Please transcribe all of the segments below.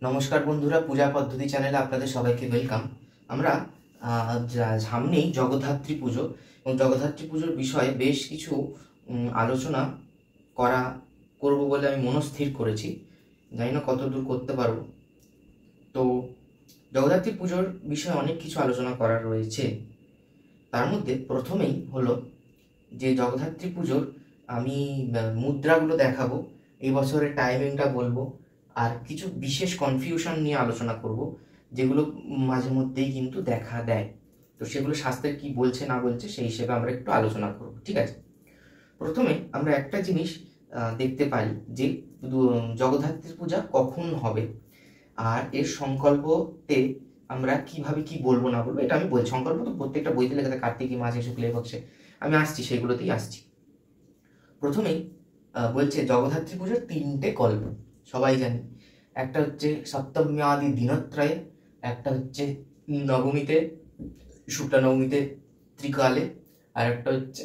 নমস্কার বন্ধুরা, পূজা পদ্ধতি চ্যানেলে আপনাদের সবাইকে ওয়েলকাম। আমরা সামনেই জগদ্ধাত্রী পুজো এবং জগদ্ধাত্রী পুজোর বিষয়ে বেশ কিছু আলোচনা করব বলে আমি মনস্থির করেছি। জানি না কতদূর করতে পারবো। তো জগদ্ধাত্রী পুজোর বিষয়ে অনেক কিছু আলোচনা করার রয়েছে। তার মধ্যে প্রথমেই হলো যে জগদ্ধাত্রী পুজোর আমি মুদ্রাগুলো দেখাবো, এই বছরের টাইমিংটা বলবো, আর কিছু বিশেষ কনফিউশন নিয়ে আলোচনা করব যেগুলো মাঝে মধ্যেই কিন্তু দেখা দেয়। তো সেগুলো শাস্ত্রে কি বলছে না বলছে সেই হিসেবে আমরা একটু আলোচনা করব, ঠিক আছে? প্রথমে আমরা একটা জিনিস দেখতে পারি যে জগদ্ধাত্রী পূজা কখন হবে আর এর সংকল্পতে আমরা কিভাবে কি বলবো না বলবো এটা আমি বলছি। সংকল্প তো প্রত্যেকটা বইতে লেখা থাকে, কার্তিকী মাসে শুক্লে পক্ষে, আমি আসছি সেগুলোতেই আসছি। প্রথমেই বলছে জগদ্ধাত্রী পুজোর তিনটে কল্প সবাই জানি। একটা হচ্ছে সপ্তম্যাদি দিনত্রয়ে, একটা হচ্ছে নবমীতে, শুক্লা নবমীতে ত্রিকালে, আর একটা হচ্ছে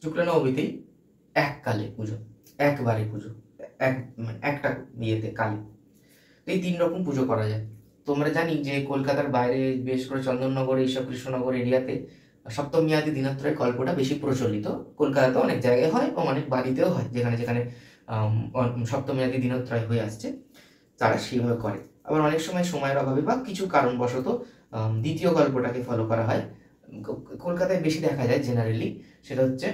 শুক্লা নবমীতেই এককালে পুজো, একবারে পুজো, একটা বিয়েতে কালে। এই তিন রকম পুজো করা যায়। তোমরা জানি যে কলকাতার বাইরে বিশেষ করে চন্দননগর এইসব কৃষ্ণনগর এরিয়াতে সপ্তম্যাদি দিনত্রয় কল্পটা বেশি প্রচলিত। কলকাতাতে অনেক জায়গায় হয় এবং অনেক বাড়িতেও হয়, যেখানে যেখানে সপ্তম্যাদি দিনত্রয় হয়ে আসছে তারা সেইভাবে করে। আবার অনেক সময় সময়ের অভাবে বা কিছু কারণবশত দ্বিতীয় গল্পটাকে ফলো করা হয়। কলকাতায় বেশি দেখা যায় জেনারেলি, সেটা হচ্ছে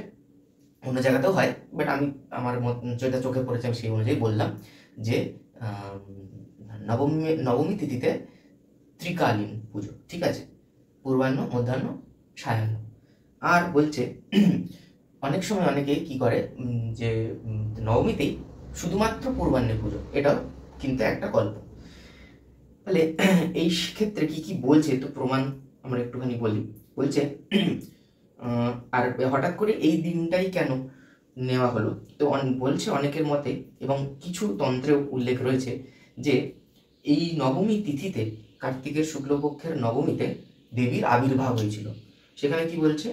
অন্য জায়গাতেও হয়, বাট আমি আমার যেটা চোখে পড়েছে আমি সেই অনুযায়ী বললাম যে নবমী তিথিতে ত্রিকালীন পুজো, ঠিক আছে, পূর্বাহ্ন, মধ্যাহ্ন, সায়াহ্ন। আর বলছে অনেক সময় অনেকে কি করে যে নবমীতেই শুধুমাত্র পূর্বাহ্নে পুজো, এটাও কিন্তু একটা গল্প। তাহলে এই ক্ষেত্রে কি কি বলছে তো প্রমাণ আমরা একটুখানি বলি। বলছে আর হঠাৎ করে এই দিনটাই কেন নেওয়া হলো, তো বলছে অনেকের মতে এবং কিছু তন্ত্রেও উল্লেখ রয়েছে যে এই নবমী তিথিতে, কার্তিকের শুক্লপক্ষের নবমীতে দেবীর আবির্ভাব হয়েছিল। সেখানে কি বলছে,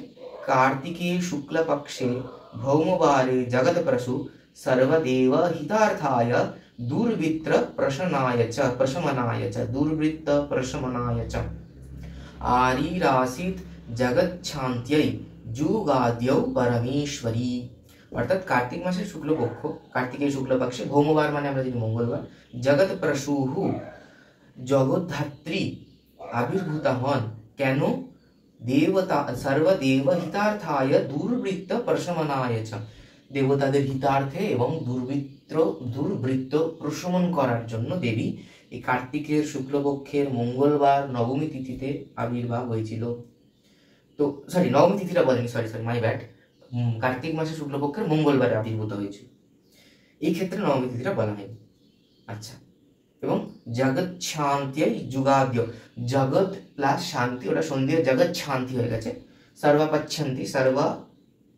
কার্তিকে শুক্লপক্ষে ভৌমবারে জগৎ প্রসূ সর্বদেব হিতার্থায় দুর্বৃত্ত প্রশমনায় চ দুর্বৃত্ত প্রশমনায় চ আরিরাসিত জগৎশান্ত্যৈ যুগাদ্যৌ পরমেশ্বরী। অর্থাৎ কার্তিক মাসের শুক্লপক্ষ, কার্তিকের শুক্লপক্ষে ভৌমবার মানে আমরা জানি মঙ্গলবার, জগৎ প্রসূহু জগদ্ধাত্রী আবির্ভূতা হন কেন, দেবতা সর্বদেব হিতার্থায় দুর্বৃত্ত প্রশমনায় চ, দেবতাদের হিতার্থে এবং দুর্বৃত্ত প্রশমন করার জন্য দেবী এই কার্তিকের শুক্লপক্ষের মঙ্গলবার নবমী তিথিতে আবির্ভাব হয়েছিল। তো সরি, নবমী তিথিটা বলেনি, সরি মাই ব্যাড, কার্তিক মাসের শুক্লপক্ষের মঙ্গলবারে আবির্ভূত হয়েছিল, এই ক্ষেত্রে নবমী তিথিটা বলা হয়নি। আচ্ছা, এবং জগৎ শান্তি যুগাদ্য, জগৎ প্লাস শান্তি, ওটা সন্ধ্যে জগৎ শান্তি হয়ে গেছে, সর্বাপচ্ছন্তি সর্বা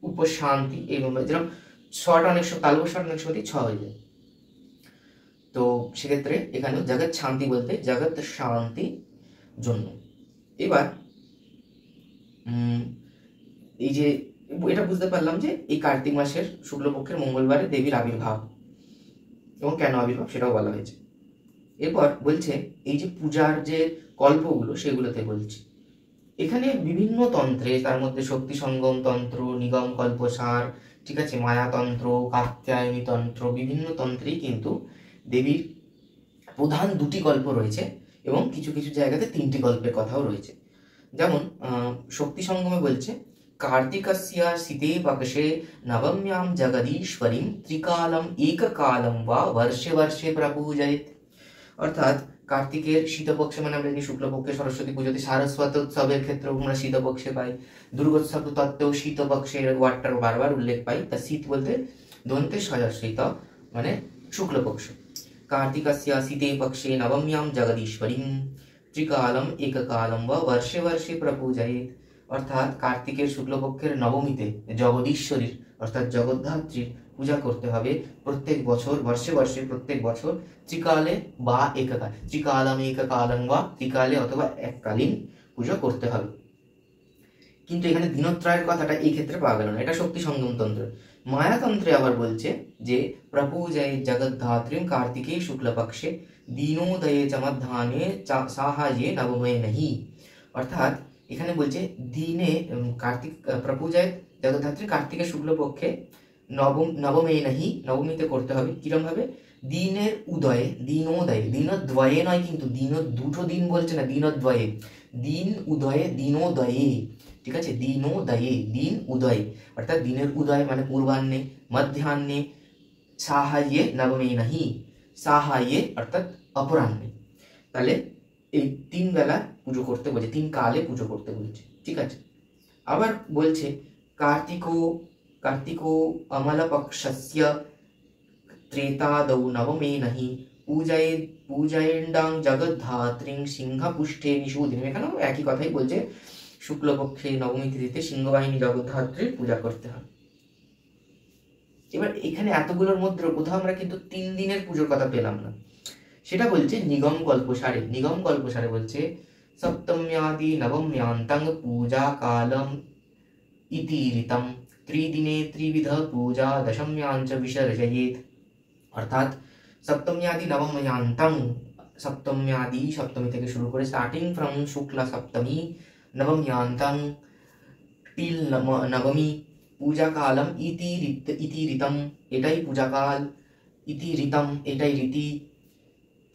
উপশান্তি, এইরকম যেরকম ছটা অনেক সময় তালব শট অনেক সময় ছ হয়ে যায়। তো সেক্ষেত্রে এখানেও জগৎ শান্তি বলতে জগৎ শান্তি জন্য। এবার এই যে এটা বুঝতে পারলাম যে এই কার্তিক মাসের শুক্লপক্ষের মঙ্গলবারে দেবীর আবির্ভাব এবং কেন আবির্ভাব সেটাও বলা হয়েছে। এরপর বলছে এই যে পূজার যে কল্পগুলো সেগুলোতে বলছে এখানে বিভিন্ন তন্ত্রে, তার মধ্যে শক্তি সঙ্গম তন্ত্র, নিগম কল্পসার, ঠিক আছে, মায়াতন্ত্র, কাত্যায়নী তন্ত্র, বিভিন্ন তন্ত্রেই কিন্তু দেবীর প্রধান দুটি গল্প রয়েছে এবং কিছু কিছু জায়গাতে তিনটি গল্পের কথাও রয়েছে। যেমন শক্তি সঙ্গমে বলছে কার্তিকস্য শীতে পক্ষে নবম্যাম জগদীশ্বরীম ত্রিকালম এককালম বা বর্ষে বর্ষে প্রপূজয়েৎ। অর্থাৎ কার্তিকের শীতপক্ষে মানে আমরা জানি শুক্লপক্ষে সরস্বতী পুজোতে, সারস্বত উৎসবের ক্ষেত্রেও আমরা শীতপক্ষে পাই, দুর্গোৎসব তত্ত্বেও শীতপক্ষের ওয়ার্ডটার বারবার উল্লেখ পাই। তা শীত বলতে দন্তে শীত মানে শুক্লপক্ষ। কার্তিকস্য শীতে পক্ষে নবম্যাম জগদীশ্বরীম ত্রিকালম এককালম বা বর্ষে বর্ষে প্রপূজয়েৎ। অর্থাৎ কার্তিকের শুক্লপক্ষের নবমীতে জগদীশ্বরীর অর্থাৎ জগদ্ধাত্রীর পূজা করতে হবে প্রত্যেক বছর, বর্ষে বর্ষে প্রত্যেক বছর, ত্রিকালে বা এককাল, ত্রিকালম এককালম বা ত্রিকালে অথবা এককালীন পুজো করতে হবে। কিন্তু এখানে দিনত্রয়ের কথাটা এই ক্ষেত্রে পাওয়া গেল না, এটা শক্তি সঙ্গম তন্ত্র। মায়াতন্ত্রে আবার বলছে যে প্রপূজয়েৎ জগদ্ধাত্রীম কার্তিকে শুক্লপক্ষে দীনোদয়ে চ মধ্যাহ্নে সাহায্যে নবমে নহি। অর্থাৎ এখানে বলছে দিনে কার্তিক প্রপূজায় জগদ্ধাত্রী কার্তিকের শুক্লপক্ষে নবমে নহি, নবমীতে করতে হবে। কিরম ভাবে? দিনের উদয়ে, দিনোদয়ে, দিনদ্বয়ে নয় কিন্তু, দুটো দিন বলছে না, দিনদ্বয়ে, দিন উদয়ে, দিনোদয়ে, ঠিক আছে, দিনোদয়ে, দিন উদয়ে, অর্থাৎ দিনের উদয় মানে পূর্বাহ্নে, মধ্যাহ্নে, সাহায্যে নবমে নহি, সাহায্যে অর্থাৎ অপরাহ্নে। তাহলে এই 3 বেলা পুজো করতে বলছে, 3 কালে পুজো করতে বলছে, ঠিক আছে। আবার বলছে কার্তিকো অমলপক্ষস্য ত্রেতাদৌ নবমে নহি পূজয়েন্ডাং জগদ্ধাত্রীং সিংহপুষ্ঠে নিষূদিনীম। এখানেও একই কথাই বলছে, শুক্লপক্ষে নবমী তিথিতে সিংহবাহিনী জগদ্ধাত্রীর পূজা করতে হয়। এবার এখানে এতগুলোর মধ্যে কোথাও আমরা কিন্তু 3 দিনের পুজোর কথা পেলাম না। সেটা বলছে নিগম কল্পসারে। নিগম কল্পসারে বলছে সপ্তম্যাদি নবম্যান্তং পূজা কালম ইতিরিতম ত্রিদিনে ত্রিবিধ পূজা দশম্যাঞ্চ বিসর্জয়েত। অর্থাৎ সপ্তম্যাদি নবম্যান্তং, সপ্তম্যাদি সপ্তমী থেকে শুরু করে স্টার্টিং ফ্রম শুক্লা সপ্তমী, নবম্যান্তং টিল নবমী, পূজা কালম ইতিরিতম এটাই পূজাকাল, ইতিরিতম এটাই রীতি,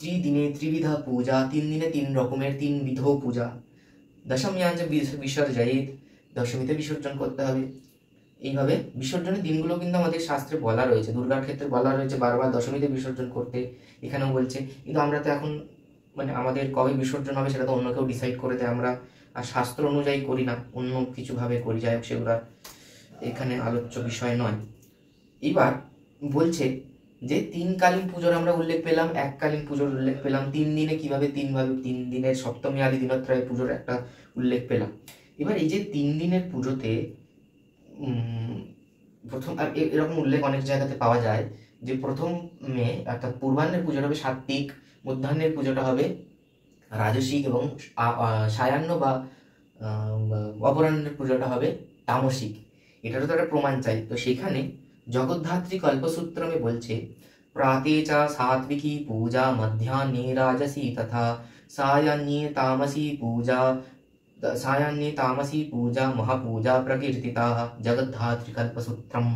ত্রিদিনে ত্রিবিধ পূজা 3 দিনে 3 রকমের 3 বিধ পূজা, দশম্যাঞ্চ বিসর্জয়েত দশমীতে বিসর্জন করতে হবে। এইভাবে বিসর্জনের দিনগুলো কিন্তু আমাদের শাস্ত্রে বলা রয়েছে, দুর্গার ক্ষেত্রে বলা রয়েছে বারবার দশমীতে বিসর্জন করতে, এখানেও বলছে। কিন্তু আমরা তো এখন মানে আমাদের কবে বিসর্জন হবে সেটা তো অন্য কেউ ডিসাইড করে দেয়, আমরা আর শাস্ত্র অনুযায়ী করি না, অন্য কিছুভাবে করি, যাই হোক সেগুলো এখানে আলোচ্য বিষয় নয়। এবার বলছে যে 3 কালীন পুজোর আমরা উল্লেখ পেলাম, 1 কালীন পুজোর উল্লেখ পেলাম, 3 দিনে কিভাবে 3 দিনের সপ্তমী আদি দিনত্রয় পুজোর একটা উল্লেখ পেলাম। এবার এই যে 3 দিনের পুজোতে প্রথম এরকম উল্লেখ অনেক জায়গাতে পাওয়া যায় যে প্রথমে অর্থাৎ পূর্বাহ্নের পুজোটা হবে সাত্বিক, মধ্যাহ্নের পুজোটা হবে রাজসিক এবং সায়াহ্ন বা অপরাহ্নের পুজোটা হবে তামসিক। এটারও তো একটা প্রমাণ চাই। তো সেখানে জগদ্ধাত্রী কল্পসূত্রমে বলছে প্রাতে চ সাত্বিকী পূজা মধ্যাহ্নে রাজসী তথা সায়াহ্নে তামসী পূজা মহাপূজা প্রকীর্তিতা জগদ্ধাত্রী কল্পসূত্রম।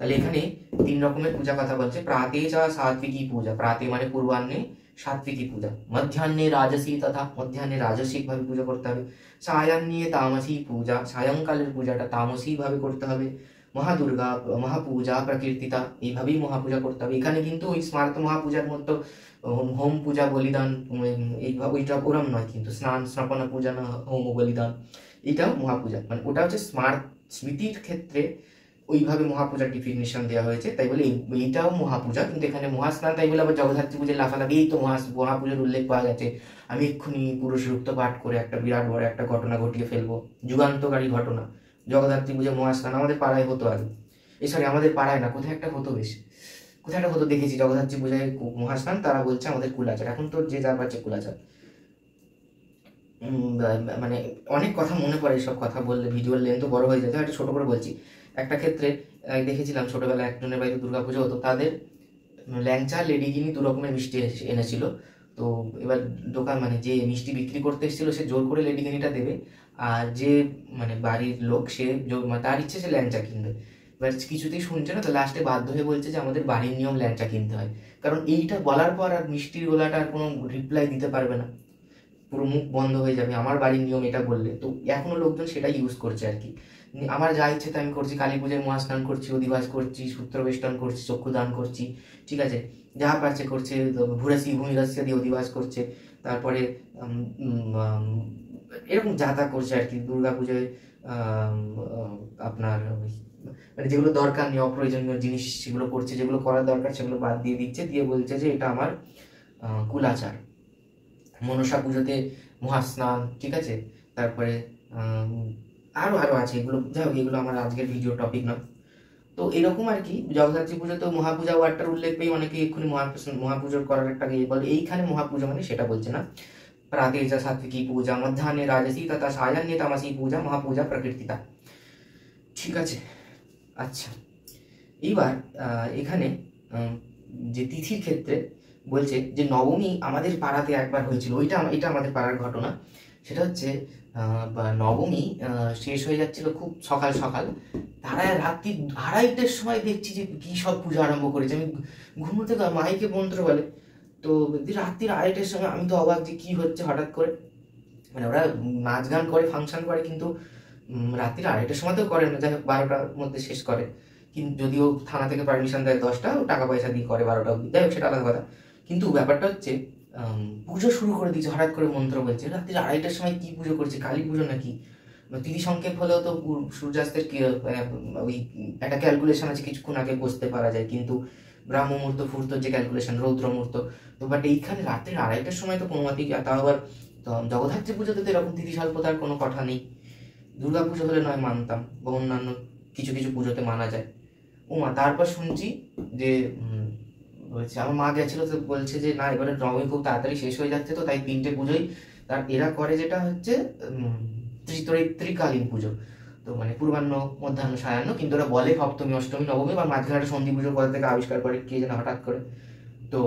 তাহলে এখানে 3 রকমের পূজা কথা বলছে। প্রাতে চ সাত্বিকী পূজা, প্রাতে মানে পূর্বাহ্নে সাত্বিকী পূজা, মধ্যাহ্নে রাজসী তথা মধ্যাহ্নে রাজসিক ভাবে পুজো করতে হবে, সায়াহ্নে তামসী পূজা সায়ংকালের পূজাটা তামসী ভাবে করতে হবে, মহাপূজা প্রকীর্তিতা এইভাবেই মহাপূজা করতে হবে। এখানে কিন্তু ওই স্মার্ত মহাপূজার মতো হোম পূজা বলিদান এইভাবে ওইটা ওরম নয়, কিন্তু স্নান স্নাপনা পূজা না হোম বলিদান, এটাও মহাপূজা, মানে ওটা হচ্ছে স্মৃতির ক্ষেত্রে ওইভাবে মহাপূজার ডিফিনিশন দেওয়া হয়েছে, তাই বলে এইটাও মহাপূজা। কিন্তু এখানে মহাস্নান, তাই বলে আবার জগদ্ধাত্রী পুজোর লাফালাফি, এই তো মহাপূজার উল্লেখ পাওয়া গেছে, আমি এক্ষুনি পুরো সুক্ত পাঠ করে একটা বিরাট বড় একটা ঘটনা ঘটিয়ে ফেলবো, যুগান্তকারী ঘটনা। জগদ্ধাত্রী পুজো মহাস্নান আমাদের পাড়ায় হতো আগে, সরি আমাদের পাড়ায় না, কোথায় একটা হতো, বেশ কোথায় একটা হতো দেখেছি, জগদ্ধাত্রী পূজায় মহাস্নান, তারা বলছে আমাদের কুলাচার। এখন তো যে যার পাচ্ছে কুলাচার। মানে অনেক কথা মনে পড়ে এইসব কথা বললে, ভিডিওর লেন্থ বড় হয়ে যায়, একটা ছোট করে বলছি। একটা ক্ষেত্রে দেখেছিলাম ছোটবেলায় একজনের বাড়িতে দুর্গাপুজো হতো, তাদের ল্যাংচা লেডিগিনি 2 রকমের মিষ্টি এনেছিল। তো এবার দোকান মানে যে মিষ্টি বিক্রি করতে এসেছিল সে জোর করে লেডিগিনিটা দেবে, আর যে মানে বাড়ির লোক সে তার ইচ্ছে সে ল্যাংচা কিনবে। এবার কিছুতেই শুনছে না, তো লাস্টে বাধ্য হয়ে বলছে যে আমাদের বাড়ির নিয়ম ল্যাংচা কিনতে হয়। কারণ এইটা বলার পর আর মিষ্টির গোলাটা আর কোনো রিপ্লাই দিতে পারবে না, পুরো মুখ বন্ধ হয়ে যাবে আমার বাড়ির নিয়ম এটা বললে। তো এখনো লোকজন সেটা ইউজ করছে আর কি, আমার যা ইচ্ছে তাই আমি করছি, কালী পুজোয় মহাস্নান করছি, অধিবাস করছি, সূত্রবেষ্টন করছি, চক্ষুদান করছি, ঠিক আছে, যা পারছে করছে, ভুরাসি ভূমিরাস্য দিয়ে অধিবাস করছে, তারপরে এরকম যা তা করছে আর কি। দুর্গা পুজোয় আপনার মানে যেগুলো দরকার নেই অপ্রয়োজনীয় জিনিস সেগুলো করছে, যেগুলো করার দরকার সেগুলো বাদ দিয়ে দিচ্ছে, দিয়ে বলছে যে এটা আমার কুলাচার। মনসা পুজোতে মহাস্নান, ঠিক আছে, তারপরে আরো আছে, এগুলো যাই হোক, এগুলো আমার আজকের ভিডিও টপিক নয়। তো এরকম আর কি, জগদ্ধাত্রী পুজোতে মহাপূজা ওয়ার্ডটার উল্লেখ পেয়ে অনেকে এক্ষুনি মহাপুজোর করার একটা বলে, এইখানে মহাপূজা মানে সেটা বলছে না। প্রাতে চ সাত্বিকী পূজা মধ্যাহ্নে রাজসী তথা সায়াহ্নে তামসী পূজা মহাপূজা প্রকীর্তিতা, ঠিক আছে। আচ্ছা, এইবার এখানে যে তিথির ক্ষেত্রে বলছে যে নবমী আমাদের পাড়াতে একবার হয়েছিল, এটা আমাদের পাড়ার ঘটনা। সেটা হচ্ছে নবমী শেষ হয়ে যাচ্ছিল খুব সকাল সকাল, তারা রাত্রি 2:30টার সময় দেখছি যে কী সব পুজো আরম্ভ করেছে। আমি ঘুমোতে মাইকে মন্ত্র বলে, তো রাত্রি 2:30টার সময় আমি তো অবাক যে কী হচ্ছে হঠাৎ করে। মানে ওরা নাচ গান করে, ফাংশন করে, কিন্তু রাত্রি 2:30টার সময়তেও করে না, যাই হোক 12টার মধ্যে শেষ করে। কিন্তু যদিও থানা থেকে পারমিশন দেয় 10টা, টাকা পয়সা দিয়ে করে 12টা অব্দি, যাই হোক সেটা আলাদা কথা। কিন্তু ব্যাপারটা হচ্ছে পুজো শুরু করে দিয়েছে হঠাৎ করে, মন্ত্র বলছে। রাত্রি 2:30টার সময় কি পুজো করছে, কালী পুজো নাকি? তিথি সংক্ষেপ হলেও তো সূর্যাস্তের ওই একটা ক্যালকুলেশন আছে, কিছুক্ষণ আগে বসতে পারা যায়, কিন্তু ব্রাহ্ম মুহূর্ত ফুর্ত যে ক্যালকুলেশন, রৌদ্র মুহূর্ত, তো বাট এইখানে রাত্রি 2:30টার সময় তো কোনো মতেই, তাও আবার জগদ্ধাত্রী পুজোতে তো এরকম তিথি স্বল্পতার কোনো কথা নেই। দুর্গা পুজো হলে নয় মানতাম, বা অন্যান্য কিছু কিছু পুজোতে মানা যায়। তারপর শুনছি যে বলছে আমার মা গেছিল, তো বলছে যে না এবারে নবমী খুব তাড়াতাড়ি শেষ হয়ে যাচ্ছে, তো তাই 3টে পুজোই তার এরা করে, যেটা হচ্ছে ত্রিকালীন পুজো। তো মানে পূর্বাহ্ন, মধ্যাহ্ন, সায়াহ্ন, কিন্তু ওরা বলে সপ্তমী, অষ্টমী, নবমী, বা মাঝখানে একটা সন্ধি পুজো কোথা থেকে আবিষ্কার করে কে যেন হঠাৎ করে, তো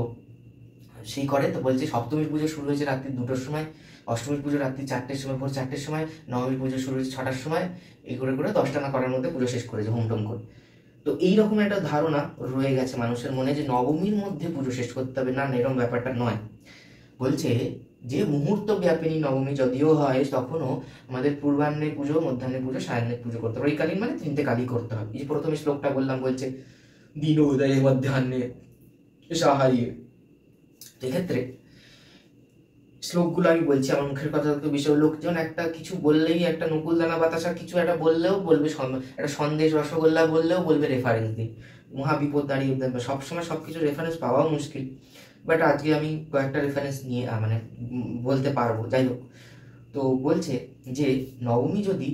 সেই করে। তো বলছে সপ্তমীর পুজো শুরু হয়েছে রাত্রি 2টোর সময়, অষ্টমীর পুজো রাত্রি 4টের সময়, ভোর 4টের সময়, নবমীর পুজো শুরু হয়েছে 6টার সময়, এই করে করে 10টা না করার মধ্যে পুজো শেষ করেছে হোমটোম করে। তো এইরকম একটা ধারণা রয়ে গেছে মানুষের মনে যে নবমীর মধ্যে পুজো শেষ করতে হবে, না এরকম ব্যাপারটা নয়। বলছে যে মুহূর্ত ব্যাপিনী নবমী যদিও হয়, তখনও আমাদের পূর্বাহ্নের পুজো, মধ্যাহ্নের পুজো, সায়াহ্নের পুজো করতে হবে। ঐকালীন মানে 3টে কালী করতে হবে। এই যে প্রথমে শ্লোকটা বললাম, বলছে দিন উদয়ে মধ্যাহ্নে সাহারিয়ে, এক্ষেত্রে শ্লোকগুলো আমি বলছি, আমার মুখের কথা তো বিষয়, লোকজন একটা কিছু বললেই, একটা নকুলদানা বাতাসা কিছু একটা বললেও বলবে, একটা সন্দেশ রসগোল্লা বললেও বলবে রেফারেন্স দিই। মহাবিপদ দাঁড়িয়ে দেবে, সবসময় সব কিছু রেফারেন্স পাওয়াও মুশকিল, বাট আজকে আমি কয়েকটা রেফারেন্স নিয়ে মানে বলতে পারবো। যাই হোক, তো বলছে যে নবমী যদি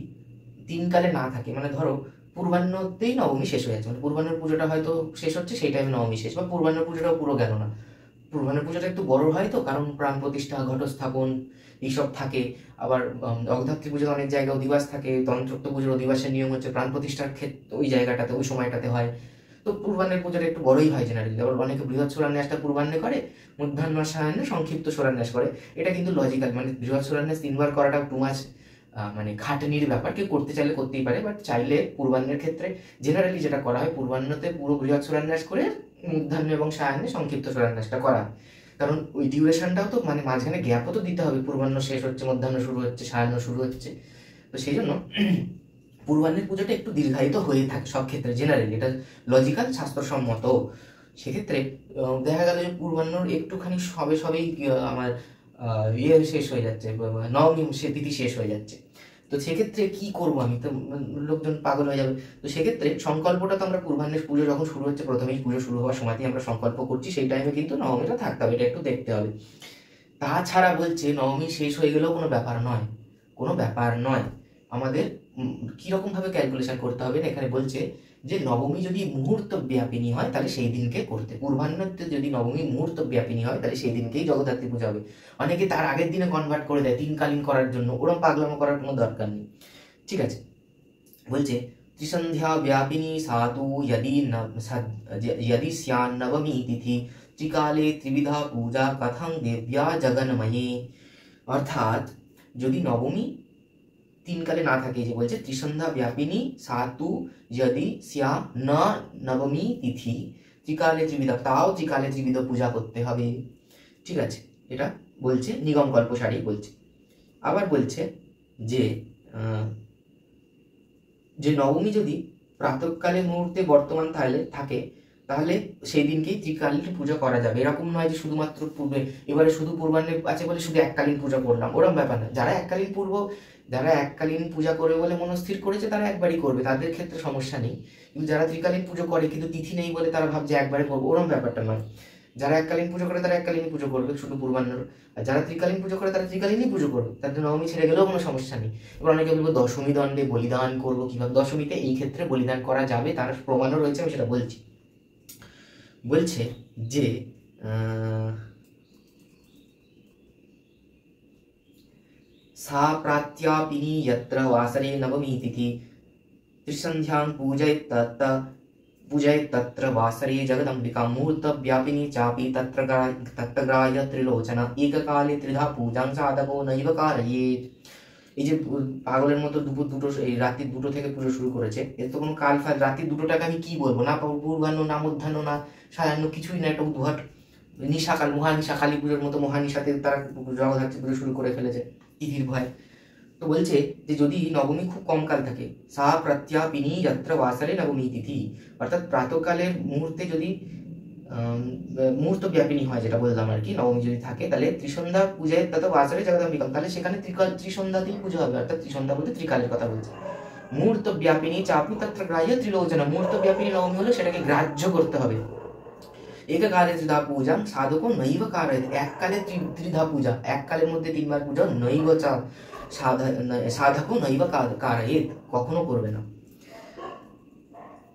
3 কালে না থাকে, মানে ধরো পূর্বাহ্নতেই নবমী শেষ হয়ে যাচ্ছে, মানে পূর্বাহ্নের পুজোটা হয়তো শেষ হচ্ছে, সেই টাইমে নবমী শেষ, বা পূর্বাহ্নের পুজোটাও পুরো গেল না। পূর্বাহ্নের পুজোটা একটু বড় হয় তো, কারণ প্রাণ প্রতিষ্ঠা, ঘটস্থাপন এইসব থাকে। আবার জগদ্ধাত্রী পুজোর অনেক জায়গায় অধিবাস থাকে, তন্ত্রোক্ত পুজোর অধিবাসের নিয়ম হচ্ছে প্রাণ প্রতিষ্ঠার ক্ষেত্রে ওই জায়গাটাতে, ওই সময়টাতে হয়। তো পূর্বাহ্নের পুজোটা একটু বড়ই হয় জেনারেলি। আবার অনেকে বৃহৎ শিলান্যাসটা পূর্বাহ্নে করে, মধ্যাহ্ন সায়াহ্নে সংক্ষিপ্ত শিলান্যাস করে। এটা কিন্তু লজিক্যাল, মানে বৃহৎ শিলান্যাস 3বার করাটা টু মাচ মানে খাটনির ব্যাপার। কেউ করতে চাইলে করতেই পারে, বাট চাইলে পূর্বাহ্নের ক্ষেত্রে জেনারেলি যেটা করা হয়, পূর্বাহ্নতে পুরো বৃহৎ শিলান্যাস করে মধ্যাহ্ন এবং সায়াহ্নে সংক্ষিপ্ত শিলান্যাসটা করা, কারণ ওই ডিউরেশনটাও তো, মানে মাঝখানে গ্যাপও তো দিতে হবে, পূর্বাহ্ন শেষ হচ্ছে, মধ্যাহ্ন শুরু হচ্ছে, সায়াহ্ন শুরু হচ্ছে। তো সেই জন্য পূর্বাহ্নের পুজোটা একটু দীর্ঘায়িত হয়ে থাকে সব ক্ষেত্রে, জেনারেলি এটা লজিক্যাল, স্বাস্থ্যসম্মত। সেক্ষেত্রে দেখা গেল যে পূর্বাহ্নর একটুখানি সবেই আমার শেষ হয়ে যাচ্ছে, নবমী তিথি শেষ হয়ে যাচ্ছে। তো সেক্ষেত্রে কি করব আমি, তো লোকজন পাগল হয়ে যাবে। তো সেক্ষেত্রে সংকল্পটা তো আমরা পূর্বাহ্নের পুজো যখন শুরু হচ্ছে, প্রথমেই পুজো শুরু হওয়ার সময়তেই আমরা সংকল্প করছি, সেই টাইমে কিন্তু নবমীটা থাকতে হবে, এটা একটু দেখতে হবে। তাছাড়া বলছে নবমী শেষ হয়ে গেলেও কোনো ব্যাপার নয়, কোনো ব্যাপার নয়। আমাদের কীরকমভাবে ক্যালকুলেশন করতে হবে, এখানে বলছে যে নবমী যদি মুহূর্ত ব্যাপিনী হয় তাহলে সেই দিনকে করতে, পূর্বাহ্নতে যদি নবমী মুহূর্ত ব্যাপিনী হয় তাহলে সেই দিনকেই জগদ্ধাত্রী পূজা হবে। অনেকে তার আগের দিনে কনভার্ট করে দেয় 3কালীন করার জন্য, ওরকম পাগলামো করার কোনো দরকার নেই। ঠিক আছে, বলছে ত্রিসন্ধ্যা ব্যাপিনী সাতু यदि स्यान्नवमी तिथि ত্রিকালে ত্রিবিধা পূজা কথং দেব্যা জগন্ময়ে। অর্থাৎ যদি নবমী 3 কালে না থাকে, যে বলছে ত্রিসন্ধ্যা ব্যাপিনী সাতু যদি স্যা ন নবমী তিথি ত্রিকালে ত্রিবিধা, তাও ত্রিকালে ত্রিবিধ পূজা করতে হবে। ঠিক আছে, এটা বলছে নিগম কল্প সারি বলছে। আবার বলছে যে যে নবমী যদি প্রাতঃকালে মুহূর্তে বর্তমান থাকে, তাহলে সেই দিনকেই ত্রিকালীন পূজা করা যাবে। এরকম নয় যে শুধুমাত্র পূর্বে, এবারে শুধু পূর্বাহ্নে আছে বলে শুধু এককালীন পূজা করলাম, ওরকম ব্যাপার না। যারা এককালীন পূজা করে বলে মনস্থির করেছে তারা একবারই করবে, তাদের ক্ষেত্রে সমস্যা নেই। কিন্তু যারা ত্রিকালীন পুজো করে কিন্তু তিথি নেই বলে তারা ভাবছে একবারে করবো, ওরকম ব্যাপারটা নয়। যারা এককালীন পুজো করে তারা এককালীনই পুজো করবে শুধু পূর্বাহ্নের, আর যারা ত্রিকালীন পুজো করে তারা ত্রিকালীনই পুজো করবে, তাদের নবমী ছেড়ে গেলেও কোনো সমস্যা নেই। এবার অনেকে বলবো দশমী দণ্ডে বলিদান করবো কিভাবে, দশমীতে এই ক্ষেত্রে বলিদান করা যাবে, তার প্রমাণও রয়েছে, আমি সেটা বলছি। বলছে যে सा प्रात्यापिनी यत्र वासरे नवमी तिथि त्रिसन्ध्यां पूजयेत् तत् पूजयेत् तत्र वासरे जगदम्बिका मुहूर्तव्यापिनी चापि तत्ग्राह्य त्रिलोचना एककाले त्रिधा पूजां साधको नैव कारयेत्। এই যে পাগলের মতো দুপুর দুটো এই রাত্রি দুটো থেকে পুজো শুরু করেছে, এর তো কোনো কাল ফাল। রাত্রি দুটোটাকে আমি কি বলবো, না পূর্বাহ্ন না মধ্যাহ্ন না সায়াহ্ন, কিছুই না, একটা উদ্ভট নিশাকাল, মহানিশা, কালী পুজোর মতো মহানিশাতে তারা জগদ্ধাত্রী পুজো শুরু করে ফেলেছে তিথির ভয়। তো বলছে যে যদি নবমী খুব কম কাল থাকে, সা প্রত্যাপিনী যত্র বাসরে নবমী তিথি, অর্থাৎ প্রাতকালের মুহূর্তে যদি মুহূর্ত ব্যাপিনী হয়, যেটা বললাম আর কি, নবমী যদি থাকে, তাহলে ত্রিসন্ধ্যা পূজায় তত বাসরে জগদম্বিকাম, তাহলে সেখানে ত্রিসন্ধ্যাতেই পুজো হবে, অর্থাৎ ত্রিসন্ধ্যা বলতে ত্রিকালের কথা বলছে। মুহূর্ত ব্যাপিনী চাপি তত্র গ্রাহ্য ত্রিলোচনা, মুহূর্ত ব্যাপিনী নবমী হলে সেটাকে গ্রাহ্য করতে হবে। এককালে ত্রিধা পূজা সাধক নৈব কারয়েৎ, এককালে ত্রিধা পূজা, এককালের মধ্যে তিনবার পূজা, নৈব সাধক নৈব কারয়েৎ, কখনো করবে না।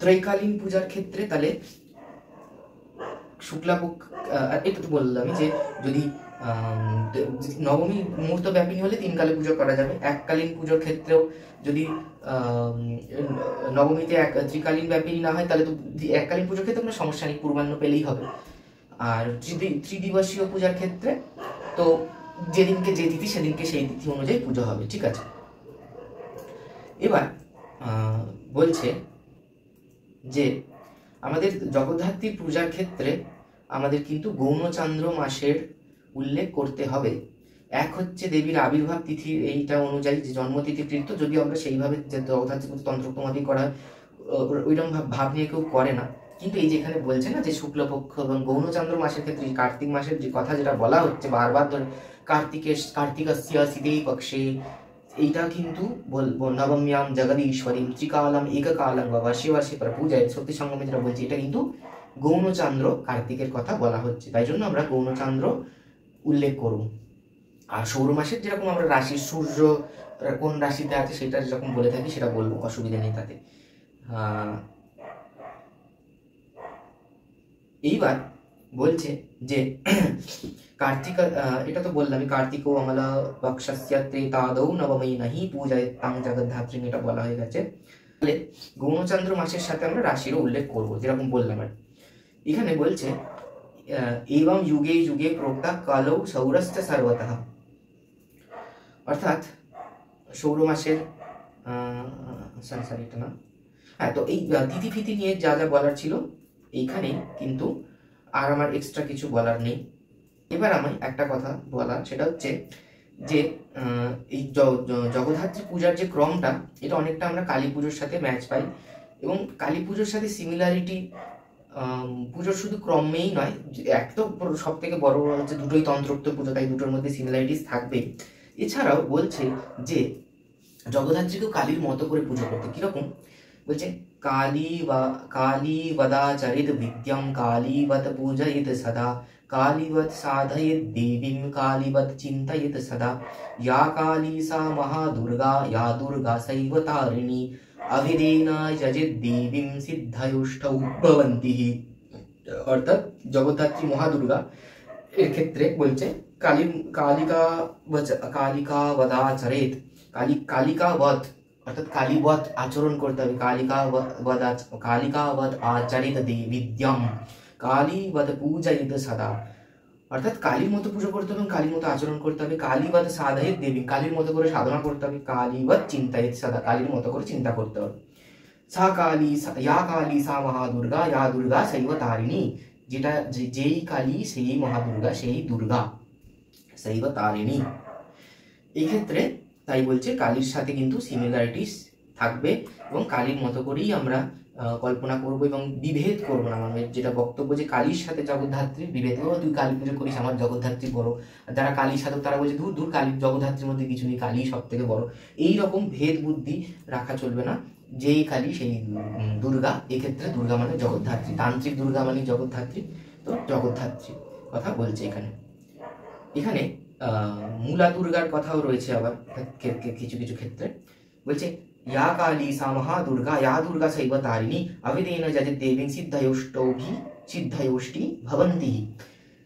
ত্রৈকালীন পূজার ক্ষেত্রে তাহলে শুক্লাপক্ষ, এটা তো বললাম যে যদি নবমী মুহূর্ত ব্যাপিনী হলে তিন কালে পুজো করা যাবে। এককালীন পুজোর ক্ষেত্রেও যদি নবমীতে ত্রিকালীন ব্যাপিনী না হয়, তাহলে তো এককালীন পুজোর ক্ষেত্রে কোনো সমস্যা নেই, পূর্বাহ্ন পেলেই হবে। আর ত্রিদিবসীয় পূজার ক্ষেত্রে তো যেদিনকে যে তিথি সেদিনকে সেই তিথি অনুযায়ী পুজো হবে, ঠিক আছে। এবার বলছে যে আমাদের জগদ্ধাত্রী পূজার ক্ষেত্রে আমাদের কিন্তু গৌণচান্দ্র মাসের উল্লেখ করতে হবে। এক হচ্ছে দেবীর আবির্ভাব তিথি, এইটা অনুযায়ী যে জন্মতিথি কৃত্য, যদিও আমরা সেইভাবে যে জগদ্ধাত্রী পুজো তন্ত্রোক্তমতেই করা, ওইরকম ভাব নিয়ে কেউ করে না, কিন্তু এই যেখানে বলছে না যে শুক্লপক্ষ এবং গৌণচন্দ্র মাসের ক্ষেত্রে কার্তিক মাসের যে কথা যেটা বলা হচ্ছে বারবার ধরে, কার্তিকস্য শীতেই পক্ষে, এইটা কিন্তু নবম্যাম জগদীশ্বরীম ত্রিকালম এককালম বাবা শিবা শিবার পূজায় সত্যি সঙ্গমে যেটা বলছে, এটা কিন্তু গৌণচন্দ্র কার্তিকের কথা বলা হচ্ছে, তাই জন্য আমরা গৌণচন্দ্র উল্লেখ করব। আর সৌর মাসের যেরকম আমরা রাশি, সূর্য কোন রাশিতে আছে সেটা যেরকম বলে থাকি সেটা বলবো, অসুবিধা নেই তাতে। এইবার বলছে যে কার্তিক, এটা তো বললাম কার্তিকো অমলা বক্ষস্য ত্রেতাদৌ নবমী নাহি পূজায় তাং জগদ্ধাত্রী, এটা বলা হয়ে গেছে। তাহলে গৌণচন্দ্র মাসের সাথে আমরা রাশিরও উল্লেখ করব, যেরকম বললাম আর। এখানে বলছে এবং যুগে যুগে প্রোক্তা কালৌ সৌরস্য সর্বতঃ, অর্থাৎ সৌর মাসের এটা না, হ্যাঁ, তো এই তিথি ফিতি নিয়ে যা যা বলার ছিল এইখানে, কিন্তু আর আমার এক্সট্রা কিছু বলার নেই। এবার আমার একটা কথা বলা, সেটা হচ্ছে যে এই জগদ্ধাত্রী পূজার যে ক্রমটা, এটা অনেকটা আমরা কালী পুজোর সাথে ম্যাচ পাই, এবং কালী পুজোর সাথে সিমিলারিটি পুজোর শুধু ক্রমেই নয়, এক তো সব থেকে বড় হচ্ছে দুটোই তন্ত্রোক্ত পুজো, তাই দুটোর মধ্যে সিমিলারিটিস থাকবে। এছাড়াও বলছে যে জগদ্ধাত্রীকেও কালীর মতো করে পুজো করতে, কিরকম বলছে, কালীবদাচরিত বিদ্যম কালীবত পূজয়িত সদা কালীবত সাধয়েৎ দেবীম কালীবত চিন্তয়েৎ সদা या काली सा महादुर्गा या दुर्गा सैव तारिणी अभिदेना यजित देवीं सिद्धयुष्टौ भवन्ति। অর্থাৎ জগদ্ধাত্রী মহাদুর্গা এর ক্ষেত্রে বলছে কালিকা বদাচরেত, কালিকা বধ, অর্থাৎ কালীবধ আচরণ করতে হবে, কালিকাবধ আচরিত বিদ্যম কালীবধ পূজয়িত সদা, অর্থাৎ কালীর মতো পুজো করতে হবে, কালীর মতো আচরণ করতে হবে, কালীবধ সাধয়েৎ দেবী, কালীর মতো করে সাধনা করতে হবে, কালীবধ চিন্তয়েৎ সদা, কালীর মতো করে চিন্তা করতে হবে। সা কালী ইয়া কালী সা মহাদুর্গা ইয়া দুর্গা শৈব তারিণী, যেটা যেই কালী সেই মহাদুর্গা সেই দুর্গা শৈব তারিণী। এই ক্ষেত্রে তাই বলছে কালীর সাথে কিন্তু সিমিলারিটিস থাকবে, এবং কালীর মতো করেই আমরা কল্পনা করব এবং বিভেদ করবো না। আমাদের যেটা বক্তব্য যে কালীর সাথে জগদ্ধাত্রীর বিভেদ, তুই কালী পুজো করিস, আমার জগদ্ধাত্রী বড়, যারা কালী সাধক তারা বলছে দূর দূর, কালী জগদ্ধাত্রীর মধ্যে কিছু নেই, কালী সব থেকে বড়, এইরকম ভেদ বুদ্ধি রাখা চলবে না। যেই কালী সেই দুর্গা, এক্ষেত্রে দুর্গা মানে জগদ্ধাত্রী, তান্ত্রিক দুর্গা মানে জগদ্ধাত্রী, তো জগদ্ধাত্রী কথা বলছে এখানে। এখানে মূলা দুর্গার কথাও রয়েছে আবার কিছু কিছু ক্ষেত্রে, বলছে या काली सा महादुर्गा या दुर्गा शैव तारिणी अभिदेन यजित देवीं सिद्धयोष्टि भवन्ति।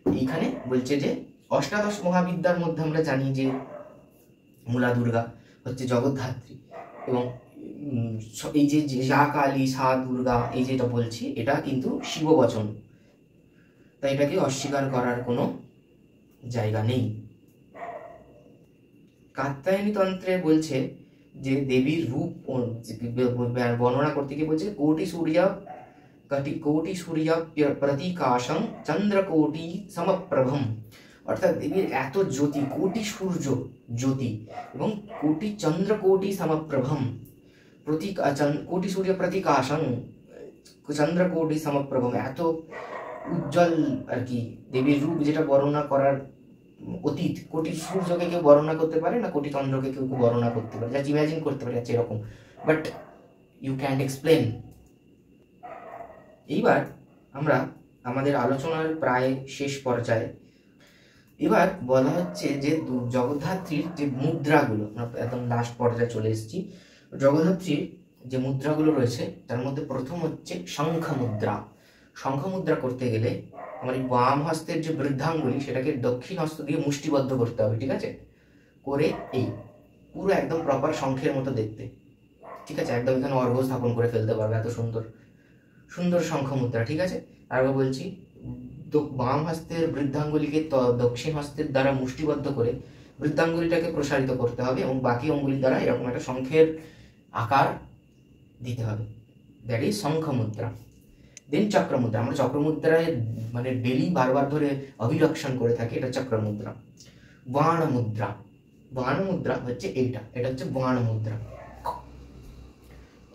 এইখানে বলছে যে অষ্টাদশ মহাবিদ্যার মধ্যে আমরা জানি যে মূলা দুর্গা হচ্ছে জগদ্ধাত্রী, এবং এই যে যা কালী সা দুর্গা এই যেটা বলছি এটা কিন্তু শিববচন, তাই এটাকে অস্বীকার করার কোনো জায়গা নেই। কাত্যায়নী তন্ত্রে বলছে যে দেবীর রূপ বর্ণনা করতে গিয়ে বলছে কোটি সূর্য প্রতিকাশং চন্দ্রকোটি সমপ্রভম, অর্থাৎ দেবীর এত জ্যোতি, কোটি সূর্য জ্যোতি এবং কোটি চন্দ্রকোটি সমপ্রভম, কোটি সূর্য প্রতিকাশং চন্দ্রকোটি সমপ্রভম, এত উজ্জ্বল আর কি দেবীর রূপ, যেটা বর্ণনা করার অতীত। কোটি সূর্যকে কেউ বর্ণনা করতে পারে না, কোটি চন্দ্রকে কেউ বর্ণনা করতে পারে, যা ইমাজিন করতে পারে আছে এরকম, বাট ইউ ক্যান্ট এক্সপ্লেন। এইবার আমরা আমাদের আলোচনার প্রায় শেষ পর্যায়ে, এবার বলা হচ্ছে যে জগদ্ধাত্রীর যে মুদ্রাগুলো, একদম লাস্ট পর্যায়ে চলে এসেছি। জগদ্ধাত্রীর যে মুদ্রাগুলো রয়েছে তার মধ্যে প্রথম হচ্ছে শঙ্খ মুদ্রা। শঙ্খ মুদ্রা করতে গেলে আমার এই বাম হস্তের যে বৃদ্ধাঙ্গুলি সেটাকে দক্ষিণ হস্ত দিয়ে মুষ্টিবদ্ধ করতে হবে, ঠিক আছে, করে এই পুরো একদম প্রপার শঙ্খের মতো দেখতে, ঠিক আছে, একদম এখানে অর্ঘ স্থাপন করে ফেলতে পারবে, এত সুন্দর সুন্দর শঙ্খ মুদ্রা, ঠিক আছে। আরও বলছি, বাম হস্তের বৃদ্ধাঙ্গুলিকে দক্ষিণ হস্তের দ্বারা মুষ্টিবদ্ধ করে বৃদ্ধাঙ্গুলিটাকে প্রসারিত করতে হবে এবং বাকি অঙ্গুলির দ্বারা এরকম একটা শঙ্খের আকার দিতে হবে, দ্যাট ইজ শঙ্খ মুদ্রা। দেন চক্র মুদ্রা, আমরা চক্র মুদ্রায় মানে ডেলি বারবার ধরে অভিলক্ষণ করে থাকি, এটা চক্র মুদ্রা। বাণ মুদ্রা, বাণ মুদ্রা হচ্ছে এইটা, এটা হচ্ছে বাণ মুদ্রা।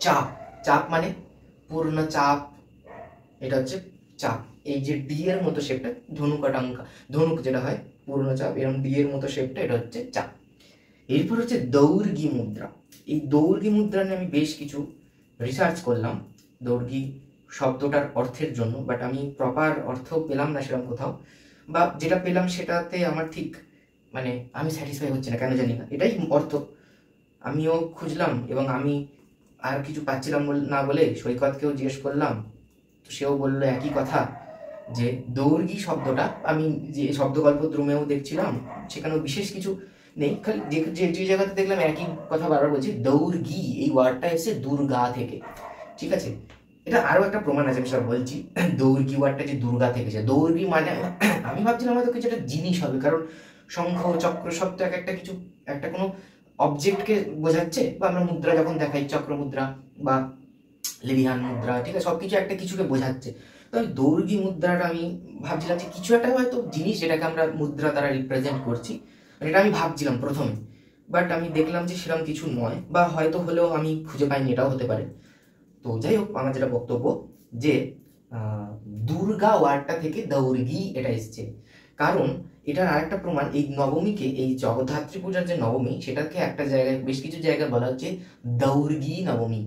চাপ, চাপ মানে পূর্ণ চাপ, এটা হচ্ছে চাপ, এই যে ডি এর মতো শেপটা, ধনুক যেটা হয় পূর্ণ চাপ, এরকম ডি এর মতো শেপটা, এটা হচ্ছে চাপ। এরপর হচ্ছে দৌর্গী মুদ্রা। এই দৌর্গী মুদ্রা নিয়ে আমি বেশ কিছু রিসার্চ করলাম দৌর্গী শব্দটার অর্থের জন্য, বাট আমি প্রপার অর্থ পেলাম না সেরকম কোথাও, বা যেটা পেলাম সেটাতে আমার ঠিক মানে আমি স্যাটিসফাই হচ্ছে না, কেন জানি না, এটাই অর্থ। আমিও খুঁজলাম এবং আমি আর কিছু পাচ্ছিলাম না বলে সৈকতকেও জিজ্ঞেস করলাম, তো সেও বললো একই কথা, যে দৌর্গী শব্দটা আমি যে শব্দগল্প দ্রুমেও দেখছিলাম সেখানেও বিশেষ কিছু নেই, খালি যে জায়গাতে দেখলাম একই কথা বারবার বলছি, দৌর্গী এই ওয়ার্ডটা এসে দুর্গা থেকে, ঠিক আছে। এটা আরও একটা প্রমাণ আছে, আমি সব বলছি, দৌর্গী ওয়ার্ডটা যে দুর্গা থেকে, দৌর্গী মানে আমি ভাবছিলাম হয়তো কিছু একটা জিনিস হবে, কারণ শঙ্খ চক্র সব তো একটা কিছু একটা কোনো অবজেক্টকে বোঝাচ্ছে, বা আমরা মুদ্রা যখন দেখাই চক্র মুদ্রা বা লেবিহান মুদ্রা, ঠিক আছে, সব কিছু একটা কিছুকে বোঝাচ্ছে। তো দৌর্গী মুদ্রাটা আমি ভাবছিলাম যে কিছু একটা হয়তো জিনিস যেটাকে আমরা মুদ্রা দ্বারা রিপ্রেজেন্ট করছি, এটা আমি ভাবছিলাম প্রথমে, বাট আমি দেখলাম যে সেরকম কিছু নয়, বা হয়তো হলেও আমি খুঁজে পাইনি, এটাও হতে পারে। তো যাই হোক, আমার যেটা বক্তব্য যে দুর্গা ওয়ার্ডটা থেকে দৌর্গী এটা এসছে, কারণ এটার আরেকটা প্রমাণ, এই নবমীকে, এই জগদ্ধাত্রী পূজার যে নবমী সেটাকে একটা জায়গায়, বেশ কিছু জায়গায় বলা হচ্ছে দৌর্গী নবমী।